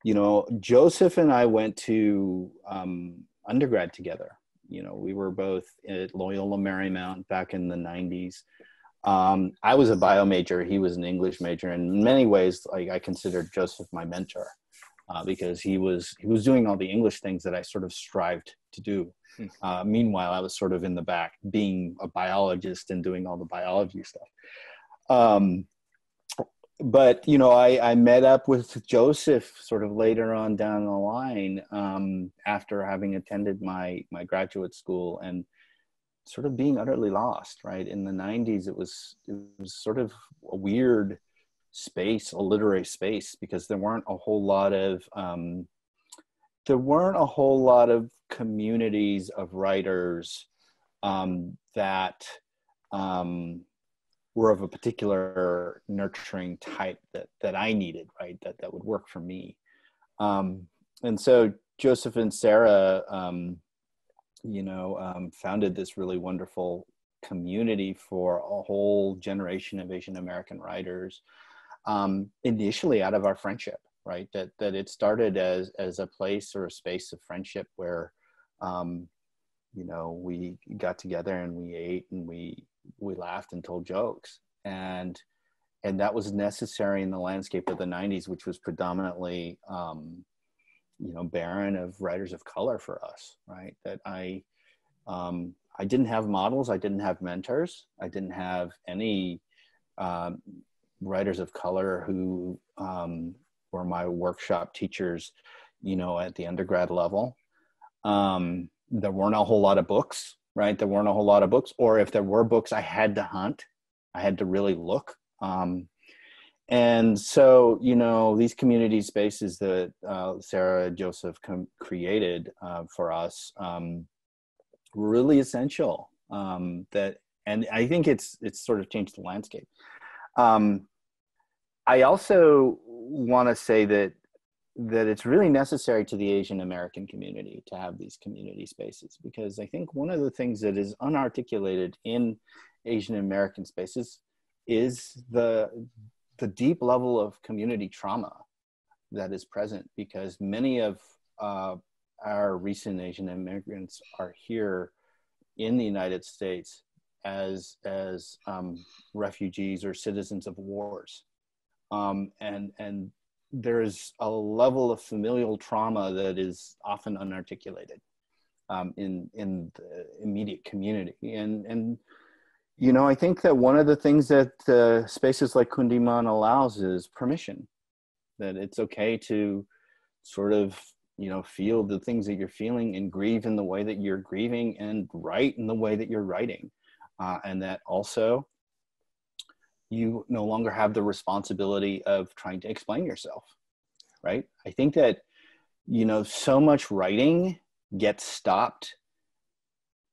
C: you know, Joseph and I went to undergrad together. You know, we were both at Loyola Marymount back in the 90s. I was a bio major. He was an English major. And in many ways, like, I considered Joseph my mentor because he was doing all the English things that I sort of strived to do. Meanwhile, I was sort of in the back being a biologist and doing all the biology stuff. But, you know, I met up with Joseph sort of later on down the line after having attended my graduate school and sort of being utterly lost, right? In the 90s, it was sort of a weird space, a literary space, because there weren't a whole lot of communities of writers that were of a particular nurturing type that I needed, right? That would work for me. And so Joseph and Sarah, you know, founded this really wonderful community for a whole generation of Asian American writers, initially out of our friendship, right? That it started as a place or a space of friendship where, you know, we got together and we ate and we laughed and told jokes, and that was necessary in the landscape of the 90s, which was predominantly, you know, barren of writers of color for us, right? That I didn't have models, I didn't have mentors, I didn't have any writers of color who were my workshop teachers, you know, at the undergrad level. There weren't a whole lot of books, right? There weren't a whole lot of books, or if there were books, I had to hunt. I had to really look. And so, you know, these community spaces that Sarah and Joseph created for us were really essential. And I think it's sort of changed the landscape. I also want to say that it's really necessary to the Asian American community to have these community spaces, because I think one of the things that is unarticulated in Asian American spaces is the deep level of community trauma that is present, because many of our recent Asian immigrants are here in the United States as refugees or citizens of wars. And there is a level of familial trauma that is often unarticulated in the immediate community. And you know, I think that one of the things that spaces like Kundiman allows is permission, that it's okay to sort of, you know, feel the things that you're feeling and grieve in the way that you're grieving and write in the way that you're writing. And that also you no longer have the responsibility of trying to explain yourself, right? I think that, you know, so much writing gets stopped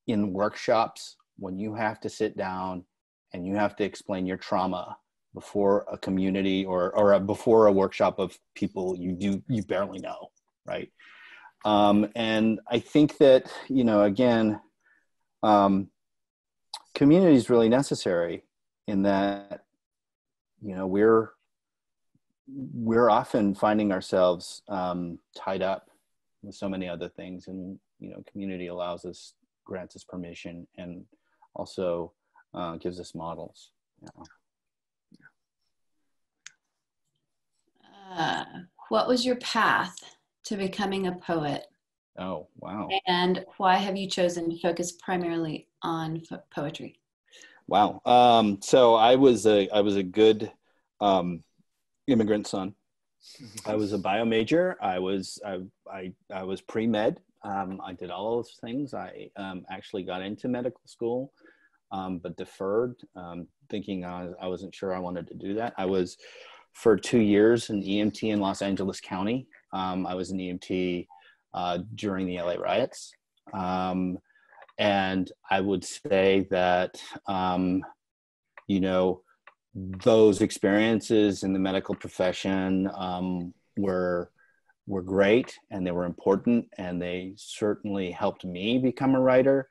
C: in workshops when you have to sit down and you have to explain your trauma before a community or before a workshop of people you barely know, right? And I think that, you know, again, community is really necessary in that, you know, we're often finding ourselves tied up with so many other things, and, you know, community allows us, grants us permission, and also gives us models.
A: What was your path to becoming a poet?
C: Oh, wow.
A: And why have you chosen to focus primarily on poetry?
C: Wow. So I was a good immigrant son. I was a bio major. I was pre-med. I did all those things. I actually got into medical school, but deferred, thinking I wasn't sure I wanted to do that. I was for 2 years an EMT in Los Angeles County. I was an EMT during the LA riots. And I would say that, you know, those experiences in the medical profession were great, and they were important, and they certainly helped me become a writer.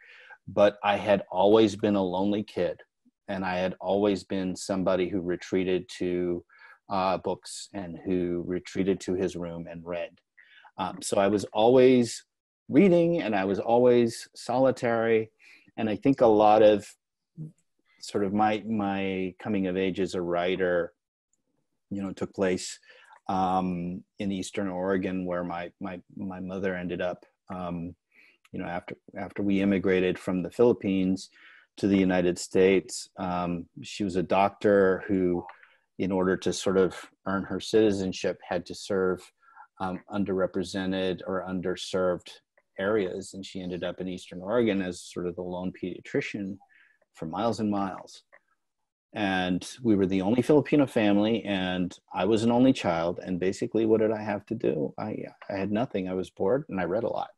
C: But I had always been a lonely kid, and I had always been somebody who retreated to books and who retreated to his room and read. So I was always reading, and I was always solitary. And I think a lot of sort of my coming of age as a writer, took place in Eastern Oregon, where my mother ended up, after we immigrated from the Philippines to the United States. She was a doctor who, in order to sort of earn her citizenship, had to serve underrepresented or underserved areas. And she ended up in Eastern Oregon as sort of the lone pediatrician for miles and miles. And we were the only Filipino family, and I was an only child. And basically, what did I have to do? I had nothing. I was bored, and I read a lot.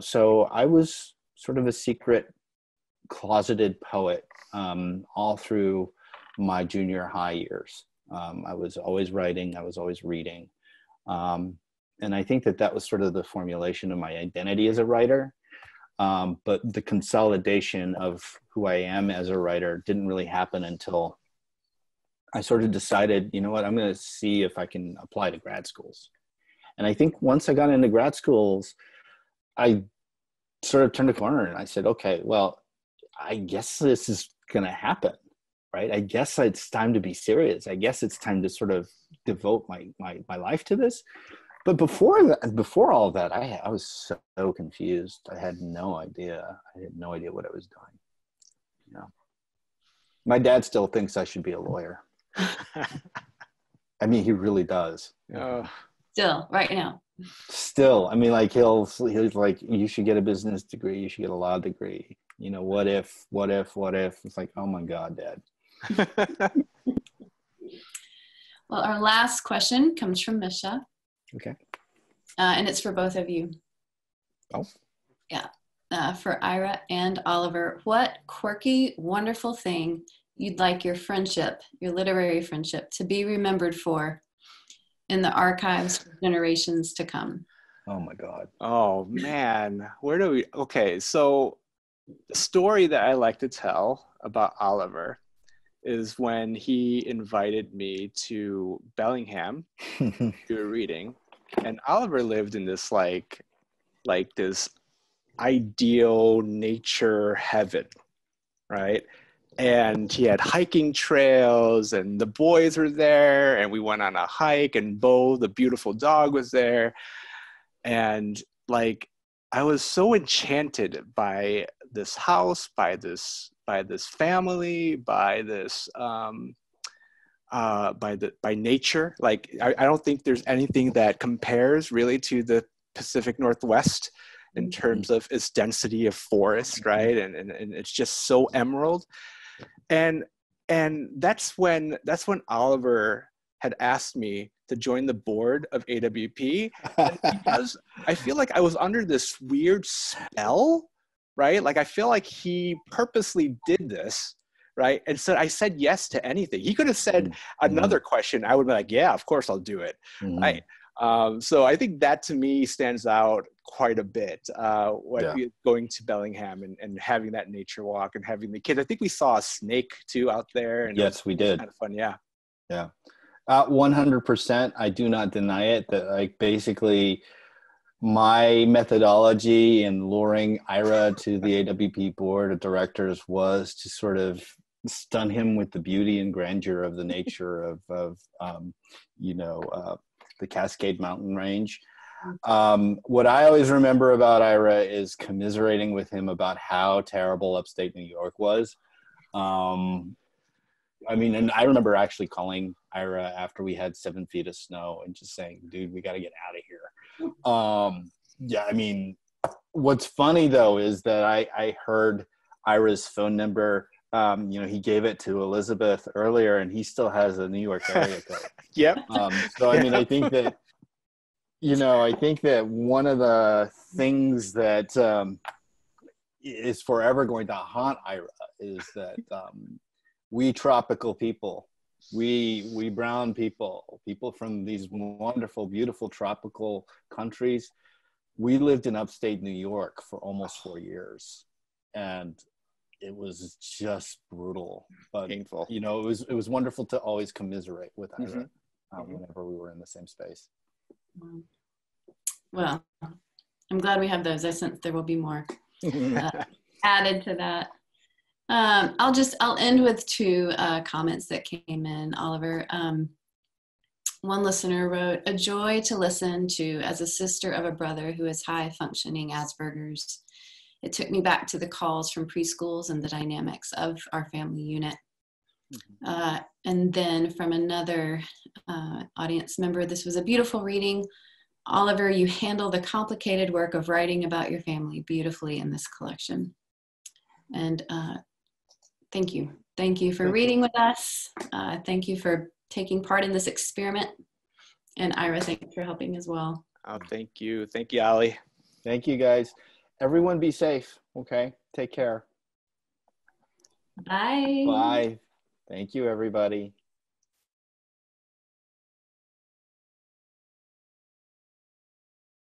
C: So I was sort of a secret, closeted poet all through my junior high years. I was always writing. I was always reading. And I think that was sort of the formulation of my identity as a writer. But the consolidation of who I am as a writer didn't really happen until I sort of decided, you know what, I'm going to see if I can apply to grad schools. And I think once I got into grad schools, I sort of turned a corner and I said, okay, well, I guess this is going to happen, right? I guess it's time to be serious. I guess it's time to sort of devote my life to this. But before all of that, I was so confused. I had no idea. I had no idea what I was doing. My dad still thinks I should be a lawyer. I mean, he really does.
A: Still, right now.
C: Still, I mean, like he's like, you should get a business degree. You should get a law degree. What if? It's like, oh my God, Dad.
A: Well, our last question comes from Misha.
C: Okay.
A: And it's for both of you.
C: Oh.
A: Yeah. For Ira and Oliver, what quirky, wonderful thing you'd like your literary friendship, to be remembered for in the archives for generations to come?
C: Oh my God.
B: Oh man, okay, so the story that I like to tell about Oliver is when he invited me to Bellingham to a reading, and Oliver lived in this like this ideal nature heaven, right? And he had hiking trails, and the boys were there, and we went on a hike, and Bo, the beautiful dog, was there. And like, I was so enchanted by this house, by this family, by this by nature. Like, I don't think there's anything that compares really to the Pacific Northwest in terms of its density of forest, right? And it's just so emerald. And that's when Oliver had asked me to join the board of AWP, because I feel like I was under this weird spell, right? Like, I feel like he purposely did this, right? And so I said yes to anything. He could have said another question. I would be like, yeah, of course I'll do it, right? So I think that to me stands out quite a bit. Going to Bellingham and having that nature walk and having the kids. I think we saw a snake too out there. And
C: yes, we did.
B: Kind of fun, yeah.
C: Yeah. 100%. I do not deny it. That, like, basically my methodology in luring Ira to the AWP board of directors was to sort of stun him with the beauty and grandeur of the nature of the Cascade Mountain Range. What I always remember about Ira is commiserating with him about how terrible upstate New York was. And I remember actually calling Ira after we had 7 feet of snow and just saying, dude, we got to get out of here. What's funny though is that I heard Ira's phone number. He gave it to Elizabeth earlier, and he still has a New York area code.
B: Yep.
C: I think that one of the things that is forever going to haunt Ira is that we tropical people, we brown people from these wonderful, beautiful tropical countries, we lived in upstate New York for almost 4 years, and it was just brutal, but
B: painful.
C: You know, it was wonderful to always commiserate with Ira whenever we were in the same space.
A: Well, I'm glad we have those. I sense there will be more added to that. I'll end with two comments that came in, Oliver. One listener wrote, "A joy to listen to as a sister of a brother who has high functioning Asperger's. It took me back to the calls from preschools and the dynamics of our family unit." And then from another audience member, "This was a beautiful reading. Oliver, you handle the complicated work of writing about your family beautifully in this collection." And thank you. Thank you for reading with us. Thank you for taking part in this experiment. And Ira, thank you for helping as well.
B: Oh, thank you. Thank you, Ali.
C: Thank you, guys. Everyone be safe, okay? Take care.
A: Bye.
C: Bye. Thank you, everybody.